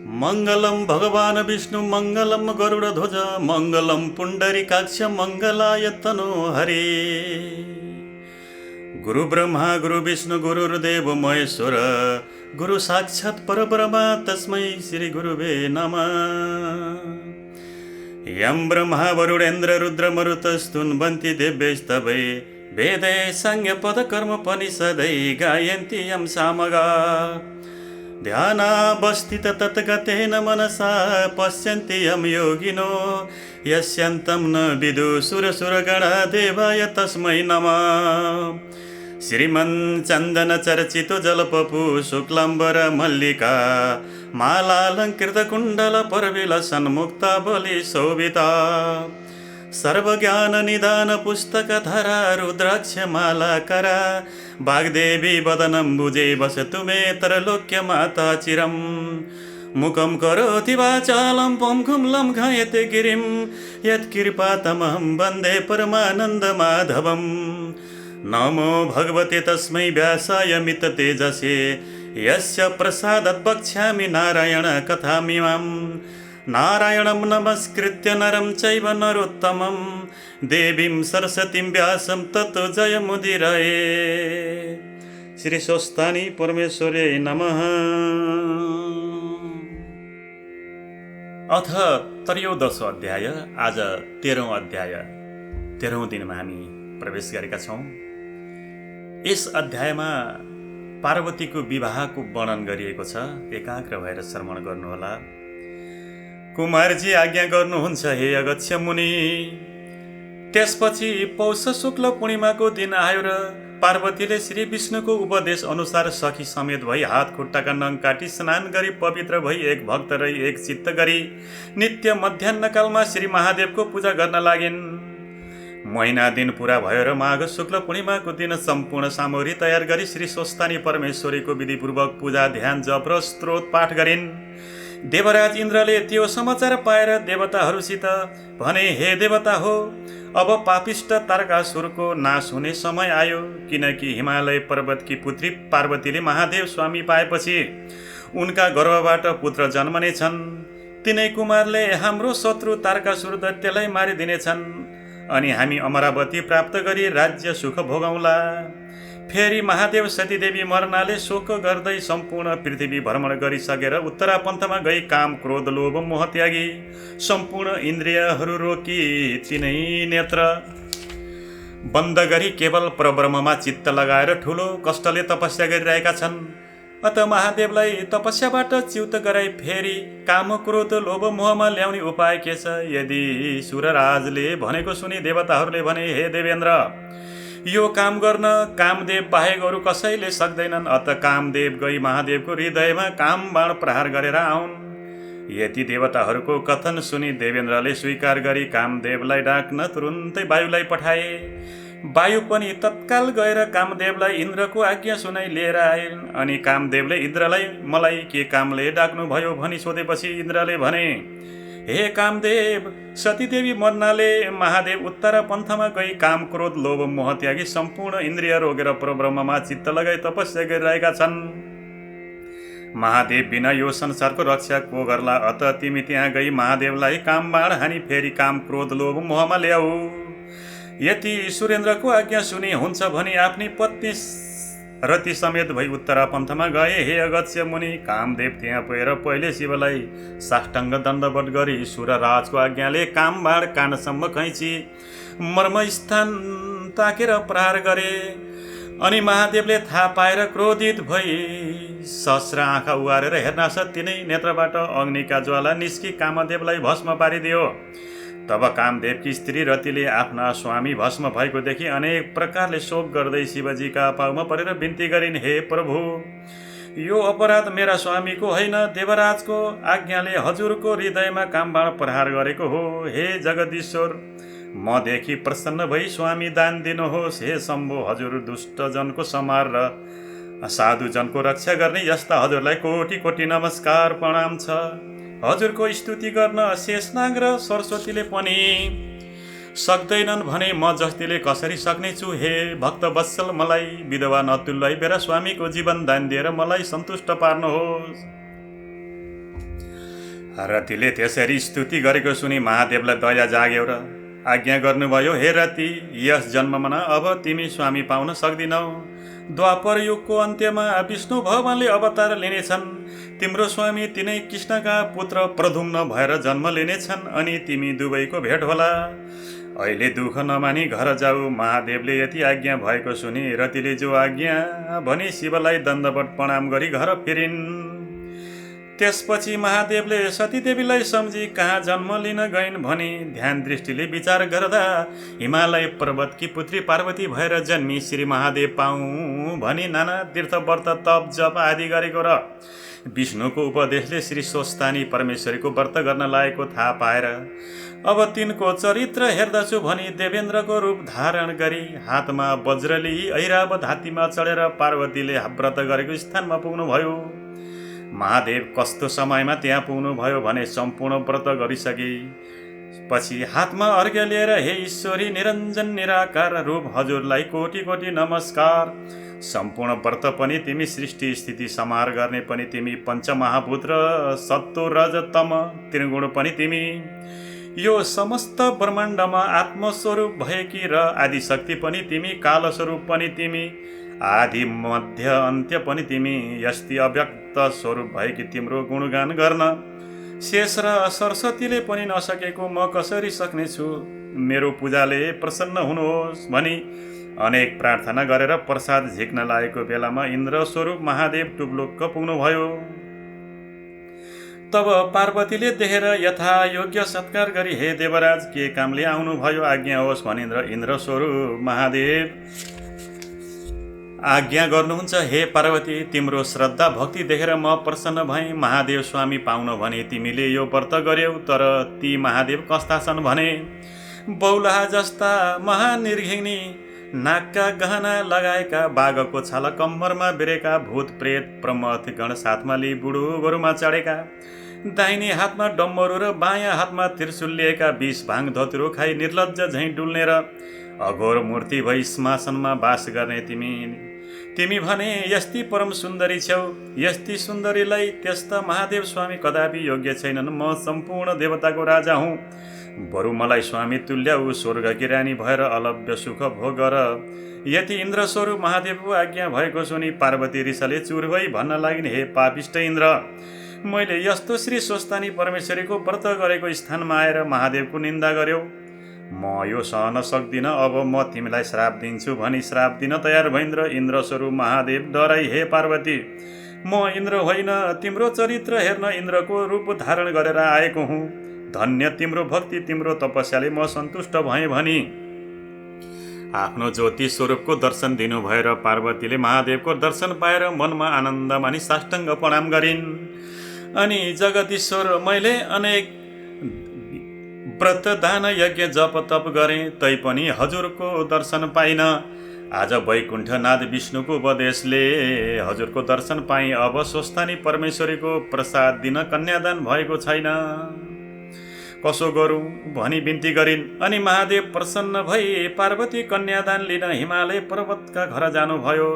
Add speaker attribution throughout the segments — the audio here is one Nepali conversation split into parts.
Speaker 1: मङ्गलं भगवान् विष्णु मङ्गलं गरुडध्वज मङ्गलं पुण्डरीकाक्ष मङ्गलाय तनो हरे। गुरु ब्रह्मा गुरु विष्णु गुरुर्देव महेश्वर गुरु साक्षात् परब्रह्म तस्मै श्री गुरुवे नमः। यं ब्रह्मा वरुणेन्द्र रुद्र मरुतस्तुन्वन्ति देव्यैस्तवै वेदै संज्ञपदकर्मोपनिषदै गायन्ति यं सामगा। ध्यानावस्थित तत्गतेन मनसा पश्यन्ति यं योगिनो यस्यन्तं न विदुषुरसुरगणा देवाय तस्मै नमः। श्रीमन्चन्दन चर्चितो जलपपु शुक्लाम्बर मल्लिका मालालङ्कृत कुण्डल परविलसन्मुक्ता बलि शोभिता। सर्वज्ञान निदान पुस्तक धरा रुद्राक्ष माला करा वाग्देवी वदनम्बुजे वसतु मे त्रैलोक्य माता चिरम्। मुखं करोति वाचालं पङ्गुं लङ्घयते गिरिं यत्कृपातमहं वन्दे परमानन्द माधवम्। नमो भगवते तस्मै व्यासाय मिततेजसे यस्य प्रसादात् वक्ष्यामि नारायण कथामिमाम्। नारायणं नमस्कृत्य नरं चैव नरोत्तमं देवीं सरस्वतीं व्यासं ततो जयमुदीरये। श्री स्वस्तानी परमेश्वरे नमः। अथ त्रयोदशो अध्याय। आज 13औं अध्याय 13औं दिनमा हामी प्रवेश गरेका छौँ। यस अध्यायमा पार्वतीको विवाहको वर्णन गरिएको छ। एकाग्र भएर श्रवण गर्नुहोला। कुमारजी आज्ञा गर्नुहुन्छ हे अगस्त्य मुनि। त्यसपछि पौष शुक्ल पूर्णिमाको दिन आयो र पार्वतीले श्री विष्णुको उपदेश अनुसार सखी समेत भई हात खुट्टाका नङ काटी स्नान गरी पवित्र भई एक भक्त रही एक चित्त गरी नित्य मध्याह्नकालमा श्री महादेवको पूजा गर्न लागिन्। महिना दिन पुरा भयो र माघ शुक्ल पूर्णिमाको दिन सम्पूर्ण सामग्री तयार गरी श्री स्वस्तानी परमेश्वरीको विधिपूर्वक पूजा ध्यान जप र स्तोत्र पाठ गरिन्। देवराज इन्द्रले त्यो समाचार पाएर देवताहरूसित भने, हे देवता हो, अब पापिष्ट तारकासुरको नाश हुने समय आयो, किनकि हिमालय पर्वतकी पुत्री पार्वतीले महादेव स्वामी पाएपछि उनका गर्भबाट पुत्र जन्मनेछन्। तिनै कुमारले हाम्रो शत्रु तारकासुर दैत्यलाई मारिदिनेछन् अनि हामी अमरावती प्राप्त गरी राज्य सुख भोगौँला। फेरि महादेव सतीदेवी मर्नाले शोक गर्दै सम्पूर्ण पृथ्वी भ्रमण गरिसकेर उत्तरापन्थमा गई काम क्रोध लोभ मोह त्यागी सम्पूर्ण इन्द्रियहरू रोकी तिनै नेत्र बन्द गरी केवल परब्रह्ममा चित्त लगाएर ठुलो कष्टले तपस्या गरिरहेका छन्। अत महादेवलाई तपस्याबाट च्युत गराई फेरि काम क्रोध लोभ मोहमा ल्याउने उपाय के छ? यदि सुरराजले भनेको सुनि देवताहरूले भने, हे देवेन्द्र, यो काम गर्न कामदेव बाहेक अरू कसैले सक्दैनन्। अत कामदेव गई महादेवको हृदयमा काम बाण प्रहार गरेर आउन्। यति देवताहरूको कथन सुनि देवेन्द्रले स्वीकार गरी कामदेवलाई डाक्न तुरुन्तै वायुलाई पठाए। वायु पनि तत्काल गएर कामदेवलाई इन्द्रको आज्ञा सुनाई लिएर आइन्। अनि कामदेवले इन्द्रलाई मलाई के कामले डाक्नु भयो भनी सोधेपछि इन्द्रले भने, हे कामदेव, सतीदेवी मर्नाले महादेव उत्तर पन्थमा गई काम क्रोध लोभ मोह त्यागी सम्पूर्ण इन्द्रिय रोगेर परब्रह्ममा चित्त लगाई तपस्या गरिरहेका छन्। महादेव बिना यो संसारको रक्षा को गर्ला? अत तिमी त्यहाँ गई महादेवलाई काम बाण हानी फेरि काम क्रोध लोभ मोहमा ल्याऊ। यति सुरेन्द्रको आज्ञा सुनि हुन्छ भनी आफ्नी पत्नी रति समेत भई उत्तरापन्थमा गए। हे अगस्त्य मुनि, कामदेव त्यहाँ पुगेर पहिले शिवलाई साष्टाङ्ग दण्डवत गरी सुरराजको आज्ञाले काम बाण कानसम्म खैँची मर्मस्थान ताकेर प्रहार गरे। अनि महादेवले थाहा पाएर क्रोधित भई सहस्र आँखा उगारेर हेर्नासाथ तिनै नेत्रबाट अग्निका ज्वाला निस्की कामदेवलाई भस्म पारिदियो। तब कामदेवकी स्त्री रतिले आफ्ना स्वामी भस्म भएको देखि अनेक प्रकारले शोक गर्दै शिवजीका पाउमा परेर बिन्ती गरिन्, हे प्रभु, यो अपराध मेरा स्वामीको होइन, देवराजको आज्ञाले हजुरको हृदयमा कामबाण प्रहार गरेको हो। हे जगदीश्वर, मदेखि प्रसन्न भई स्वामी दान दिनुहोस्। हे शम्भो, हजुर दुष्टजनको संहार र साधुजनको रक्षा गर्ने यस्ता हजुरलाई कोटि कोटि नमस्कार प्रणाम छ। हजुरको स्तुति गर्न शेषनाग र सरस्वतीले पनि सक्दैनन् भने म जस्तीले कसरी सक्नेछु। हे भक्त वत्सल, मलाई विधवा नतुल्याई मेरा स्वामीको जीवन दान दिएर मलाई सन्तुष्ट पार्नुहोस्। रतिले त्यसरी स्तुति गरेको सुनि महादेवलाई दया जाग्यो र आज्ञा गर्नुभयो, हे रति, यस जन्ममा न अब तिमी स्वामी पाउन सक्दिनौ। द्वापर युगको अन्त्यमा विष्णु भगवानले अवतार लिनेछन्। तिम्रो स्वामी तिनै कृष्णका पुत्र प्रद्युम्न भएर जन्म लिनेछन् अनि तिमी दुवैको भेट होला। अहिले दुःख नमानी घर जाऊ। महादेवले यति आज्ञा भएको सुनि रतिले जो आज्ञा भनी शिवलाई दण्डवत प्रणाम गरी घर फिरिन्। त्यसपछि महादेवले सतीदेवीलाई सम्झी कहाँ जन्म लिन गइन् भनी ध्यान दृष्टिले विचार गर्दा हिमालय पर्वतकी पुत्री पार्वती भएर जन्मी श्री महादेव पाऊँ भनी नाना तीर्थ व्रत तप जप आदि गरेको र विष्णुको उपदेशले श्री स्वस्थानी परमेश्वरीको व्रत गर्न लागेको थाहा पाएर अब तिनको चरित्र हेर्दछु भनी देवेन्द्रको रूप धारण गरी हातमा वज्र लिई ऐरावत हात्तीमा चढेर पार्वतीले व्रत गरेको स्थानमा पुग्नुभयो। महादेव कस्तो समयमा त्यहाँ पुग्नुभयो भने सम्पूर्ण व्रत गरिसके पछि हातमा अर्घ्य लिएर, हे ईश्वरी निरञ्जन निराकार रूप, हजुरलाई कोटि कोटि नमस्कार। सम्पूर्ण व्रत पनि तिमी, सृष्टि स्थिति संहार गर्ने पनि तिमी, पञ्चमहाभूत र सत्व रज तम त्रिगुण पनि तिमी, यो समस्त ब्रह्माण्डमा आत्मस्वरूप भएकी र आदिशक्ति पनि तिमी, कालस्वरूप पनि तिमी, आदि मध्य अन्त्य पनि तिमी, यस्ती अव्यक्त स्वरूप भएकी तिम्रो गुणगान गर्न शेष र सरस्वतीले पनि नसकेको म कसरी सक्नेछु। मेरो पूजाले प्रसन्न हुनुहोस् भनी अनेक प्रार्थना गरेर प्रसाद झिक्न लागेको बेलामा इन्द्र स्वरूप महादेव टुप्लुक्क पुग्नुभयो। तब पार्वतीले देखेर यथा योग्य सत्कार गरी, हे देवराज, के कामले आउनुभयो, आज्ञा होस् भनिन्द्र इन्द्र स्वरूप महादेव आज्ञा गर्नुहुन्छ। हे पार्वती, तिम्रो श्रद्धा भक्ति देखेर म प्रसन्न भएँ। महादेव स्वामी पाउन भने तिमीले यो व्रत गर्यौ, तर ती महादेव कस्ता छन् भने बौलाहा जस्ता महानिर्घिनी, नाकका गहना लगाएका, बाघको छाला कम्मरमा बेरेका, भूत प्रेत प्रमथ गण साथमा लिई बुढो गोरुमा चढेका, दाहिने हातमा डम्बरू र बायाँ हातमा त्रिशूल लिएका, विष भाङ धतुरो खाई निर्लज्ज झैँ डुल्ने र अघोर मूर्ति भई सिंहासनमा वास गर्ने तिमी भने यस्ती परम सुन्दरी छौ। यस्ती सुन्दरीलाई त्यस्ता महादेव स्वामी कदापि योग्य छैनन्। म सम्पूर्ण देवताको राजा हुँ, बरु मलाई स्वामी तुल्याऊ, स्वर्गकी रानी भएर अलभ्य सुख भोग गर। यति इन्द्र स्वरूप महादेवको आज्ञा भएको सुनि पार्वती रिसले चुर भई भन्न लागिन्, हे पापिष्ट इन्द्र, मैले यस्तो श्री स्वस्थानी परमेश्वरीको व्रत गरेको स्थानमा आएर महादेवको निन्दा गर्यौ। म यो सहन सक्दिनँ, अब म तिमीलाई श्राप दिन्छु भनी श्राप दिन तयार भइन्द्र इन्द्र स्वरूप महादेव डराई, हे पार्वती, म इन्द्र होइन, तिम्रो चरित्र हेर्न इन्द्रको रूप धारण गरेर आएको हुँ। धन्य तिम्रो भक्ति, तिम्रो तपस्याले म सन्तुष्ट भएँ भनी आफ्नो ज्योति स्वरूपको दर्शन दिनु भएर पार्वतीले महादेवको दर्शन पाएर मनमा आनन्द मानी साष्टाङ्ग प्रणाम गरिन्। अनि जगदीश्वर, मैले अनेक व्रत दान यज्ञ जप तप गरेँ, तैपनि हजुरको दर्शन पाइन। आज वैकुण्ठनाथ विष्णुको उपदेशले हजुरको दर्शन पाएँ। अब स्वस्थानी परमेश्वरीको प्रसाद दिन कन्यादान भएको छैन, कसो गरौँ भनी बिन्ती गरिन्। अनि महादेव प्रसन्न भई पार्वती कन्यादान लिन हिमालय पर्वतका घर जानुभयो।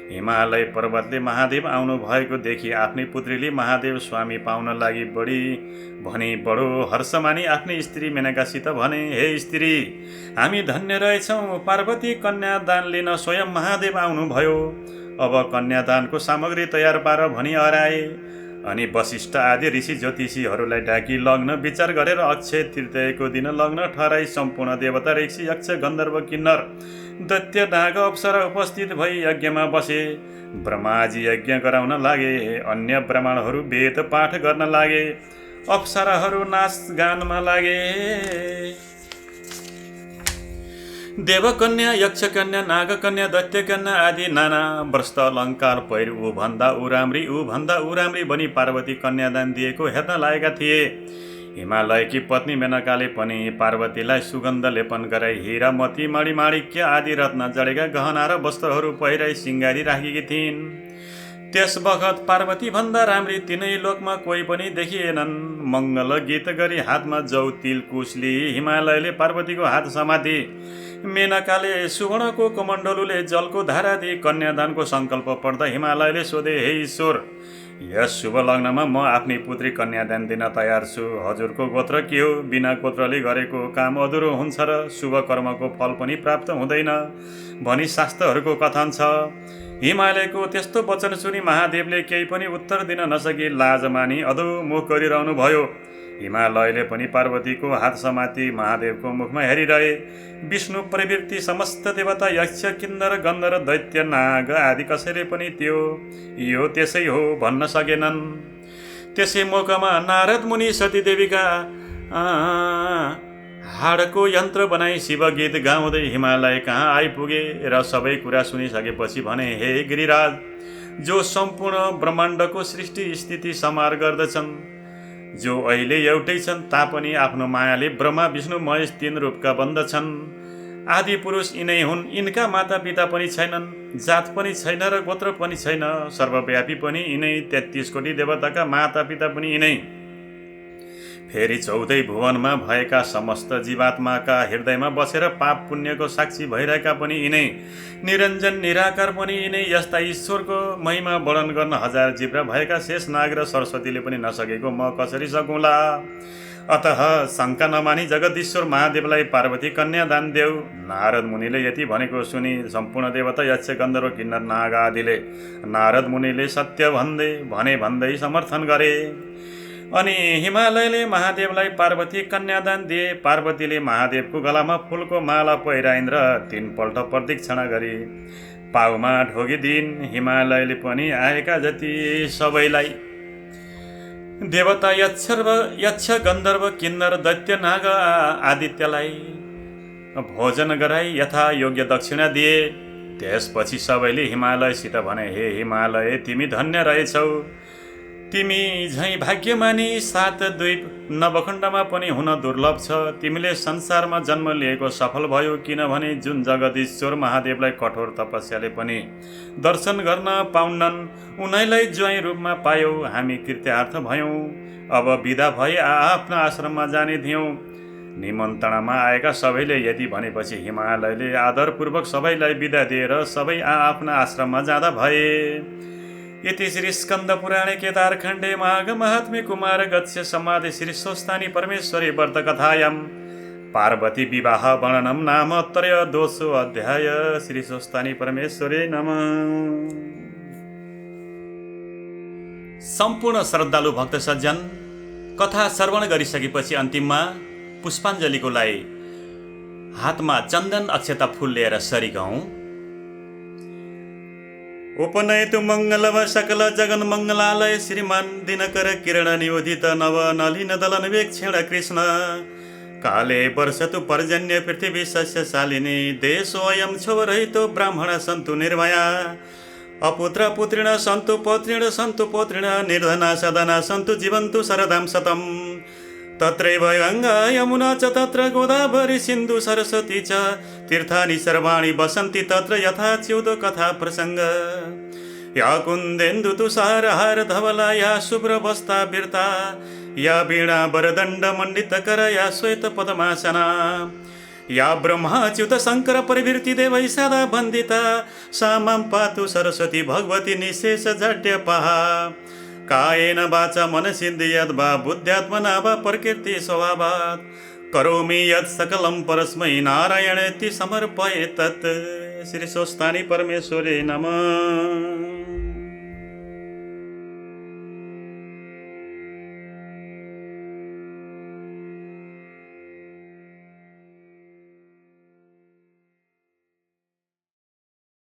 Speaker 1: हिमालय पर्वतले महादेव आउनु भएको देखि आफ्नै पुत्रीले महादेव स्वामी पाउन लागि बडो हर्ष मानी आफ्नै स्त्री मेनकासित भने, हे स्त्री, हामी धन्य रहेछौँ, पार्वती कन्यादान लिन स्वयं महादेव आउनुभयो। अब कन्यादानको सामग्री तयार पार भनी हराए। अनि वशिष्ठ आदि ऋषि ज्योतिषीहरूलाई डाकी लग्न विचार गरेर अक्षय तृतीयाको दिन लग्न ठहराई सम्पूर्ण देवता, ऋषि, यक्ष, गन्धर्व, किन्नर, दैत्य, नाग, अप्सरा उपस्थित भई यज्ञमा बसे। ब्रह्माजी यज्ञ गराउन लागे, अन्य ब्राह्मणहरू वेद पाठ गर्न लागे, अप्सराहरू नाच गानमा लागे। देवकन्या, यक्षकन्या, नागकन्या, दैत्यकन्या आदि नाना वस्त्र अलङ्कार पहिर ऊ भन्दा ऊ राम्री बनी पार्वती कन्यादान दिएको हेर्न लागेका थिए। हिमालयकी पत्नी मेनकाले पनि पार्वतीलाई सुगन्ध लेपन गराई हीरा, मोती, मणिमाणिक्य आदि रत्न जडेका गहना र वस्त्रहरू पहिराई सिंगारी राखेकी थिइन्। त्यस बखत पार्वती भन्दा राम्री तिनै लोकमा कोही पनि देखिएनन्। मङ्गल गीत गरी हातमा जौ तिल कुश लिई हिमालयले पार्वतीको हात समाती। मेनकाले सुवर्णको कमण्डलुले जलको धारा दिई कन्यादानको सङ्कल्प पर्दा हिमालयले सोधे, हे ईश्वर, यस शुभ लग्नमा म आफ्नै पुत्री कन्यादान दिन तयार छु। हजुरको गोत्र के हो? बिना गोत्रले गरेको काम अधुरो हुन्छ र शुभ कर्मको फल पनि प्राप्त हुँदैन भनी शास्त्रहरूको कथन छ। हिमालयको त्यस्तो वचन सुनि महादेवले केही पनि उत्तर दिन नसकी लाज मानी अधोमुख गरिरहनु भयो। हिमालयले पनि पार्वतीको हात समाती महादेवको मुखमा हेरिरहे। विष्णु प्रवृत्ति समस्त देवता यक्ष किन्नर गन्धर्व दैत्य नाग आदि कसैले पनि यो त्यसै हो भन्न सकेनन्। त्यसै मौकामा नारद मुनि सतीदेवीका हाडको यन्त्र बनाई शिवगीत गाउँदै हिमालय कहाँ आइपुगे र सबै कुरा सुनिसकेपछि भने, हे गिरिराज, जो सम्पूर्ण ब्रह्माण्डको सृष्टि स्थिति समार गर्दछन्, जो अहिले एउटै छन् तापनि आफ्नो मायाले ब्रह्मा विष्णु महेश 3 रूपका बन्दछन्। आदि पुरुष यिनै हुन्, यिनका माता पिता पनि छैनन्, जात पनि छैन र गोत्र पनि छैन। सर्वव्यापी पनि यिनै, 33 कोटी देवताका माता पिता पनि यिनै। फेरि 14 भुवनमा भएका समस्त जीवात्माका हृदयमा बसेर पाप पुण्यको साक्षी भइरहेका पनि यिनै। निरञ्जन निराकार पनि यिनै। यस्ता ईश्वरको महिमा वर्णन गर्न 1000 जिब्रा भएका शेष नाग र सरस्वतीले पनि नसकेको म कसरी सकौँला। अतः शङ्का नमानी जगदीश्वर महादेवलाई पार्वती कन्या दान देऊ। नारद मुनिले यति भनेको सुनि सम्पूर्ण देवता यक्ष गन्धर्व किन्नर नाग आदिले नारद मुनिले सत्य भन्दै समर्थन गरे। अनि हिमालयले महादेवलाई पार्वती कन्यादान दिए। पार्वतीले महादेवको गलामा फुलको माला पहिराइन् र 3 पल्ट प्रदक्षिणा गरी पाउमा ढोगिदिन्। हिमालयले पनि आएका जति सबैलाई देवता यक्ष गन्धर्व किन्नर दैत्य नाग आदित्यलाई भोजन गराई यथा योग्य दक्षिणा दिए। त्यसपछि सबैले हिमालयसित भने, हे हिमालय, तिमी धन्य रहेछौ। तिमी झैँ भाग्यमानी 7 द्वीप नवखण्डमा पनि हुन दुर्लभ छ। तिमीले संसारमा जन्म लिएको सफल भयो, किनभने जुन जगदीश्वर महादेवलाई कठोर तपस्याले पनि दर्शन गर्न पाउन्नन्, उनैलाई ज्वाइँ रूपमा पायौ। हामी कृत्यार्थ भयौँ। अब बिदा भई आफ्ना आश्रममा जाने थियौँ। निमन्त्रणामा आएका सबैले यति भनेपछि हिमालयले आदरपूर्वक सबैलाई बिदा दिएर सबै आफ्ना आश्रममा जाँदा भए। इति श्री स्कन्द पुराणे केदारखण्डे माघ महात्म्य कुमार गत्स्य समाधि श्री स्वस्तानी परमेश्वरी व्रत कथायां पार्वती विवाह वर्णनम नाम त्रयोदशो अध्याय। श्री स्वस्तानी परमेश्वरी नमः। सम्पूर्ण श्रद्धालु भक्त सज्जन, कथा श्रवण गरिसकेपछि अन्तिममा पुष्पाञ्जलीको लागि हातमा चन्दन अक्षता फूल लिएर सरिक हौं। उपनयतु मङ्गलव सकल जगन मङ्गलालय श्रीमान दिनकर किरण नियोदित नव नलिन दलन वेक्षण कृष्ण काले वर्षतु पर्जन्य पृथ्वी सस्य शालिनी देशोऽयं क्षोभरहितो ब्राह्मण सन्तु निर्भया अपुत्र पुत्रिण सन्तु पौत्रिण निर्धना सदना सन्तु जीवन्तु शरदां शतम् तत्रैव गङ्गा यमुना च तत्र गोदावरी सिन्धु सरस्वती च तीर्थानि सर्वाणि वसन्ति तत्र यथा च्युतो कथा प्रसङ्ग या कुन्देन्दु तुषारहार धवला या शुभ्रवस्ता विर्ता या वीणा वरदण्ड मण्डितकर या श्वेत पद्मासना या ब्रह्माच्युत शङ्कर परिवृत्ति देवै सदा वन्दिता सा मां पातु सरस्वती भगवती निशेष जड्यपहा कायेन वाचा मनसिद्धि यद्वा बुद्ध्यात्मना वा प्रकृति स्वभावात् करोमि यत् सकलं परस्मै नारायणेति समर्पये तत्। श्री स्वस्तानी परमेश्वरी नमः।